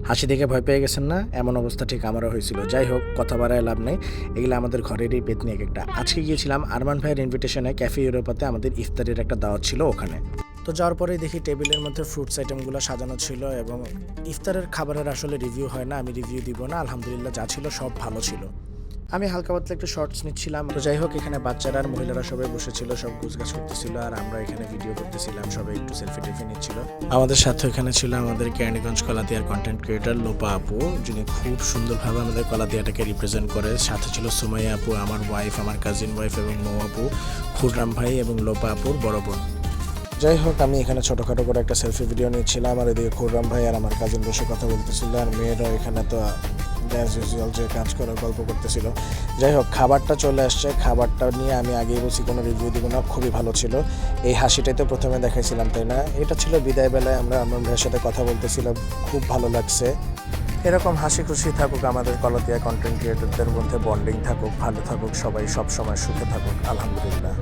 হাসি দেখে ভয় পেয়ে গেছেন না? এমন অবস্থা ঠিক আমারও হয়েছিল। যাই হোক, কথা বাড়ায় লাভ নেই। এগুলো আমাদের ঘরেরই পেতনি একেকটা। আজকে গিয়েছিলাম আরমান ভাইয়ের ইনভিটেশনে ক্যাফে ইউরোপাতে আমাদের ইফতারের একটা দাওয়াত ছিল ওখানে। তো যাওয়ার পরেই দেখি টেবিলের মধ্যে ফ্রুটস আইটেমগুলো সাজানো ছিল এবং ইফতারের খাবারের আসলে রিভিউ হয় না, আমি রিভিউ দিব না। আলহামদুলিল্লাহ যা ছিল সব ভালো ছিল। আমি হালকা পাতলা একটু শর্টস নিচ্ছিলাম। তো যাই হোক, এখানে বাচ্চারা আর মহিলারা সবাই বসেছিল, সব গুছগাছ করতেছিল আর আমরা এখানে ভিডিও করতেছিলাম, সবাই একটু সেলফি টেলফি নিচ্ছিল। আমাদের সাথে এখানে ছিল আমাদের কেরানীগঞ্জ কলাদিয়ার কন্টেন্ট ক্রিয়েটর লোপা আপু, যিনি খুব সুন্দরভাবে আমাদের কলাদিয়াটাকে রিপ্রেজেন্ট করে। সাথে ছিল সুমাইয়া আপু, আমার ওয়াইফ, আমার কাজিন ওয়াইফ এবং মৌ আপু, খুররাম ভাই এবং লোপা আপুর বড় বোন। যাই হোক, আমি এখানে ছোটোখাটো করে একটা সেলফি ভিডিও নিচ্ছিলাম আর এদিকে খুররাম ভাই আর আমার কাজিন বসে কথা বলতেছিল আর মেয়েরাও এখানে তো অ্যাজ ইউজুয়াল যে কাজ করার গল্প করতেছিল। যাই হোক, খাবারটা চলে আসছে। খাবারটা নিয়ে আমি আগেই বলছি কোনো রিভিউ দিব না, খুবই ভালো ছিল। এই হাসিটাই তো প্রথমে দেখাইছিলাম, তাই না? এটা ছিল বিদায় বেলায় আমরা আমার ভাইয়ের সাথে কথা বলতেছিলাম, খুব ভালো লাগছে। এরকম হাসি খুশি থাকুক আমাদের কলাতিয়া কন্টেন্ট ক্রিয়েটরদের মধ্যে, বন্ডিং থাকুক, ভালো থাকুক সবাই, সব সময় সুখে থাকুক, আলহামদুলিল্লাহ।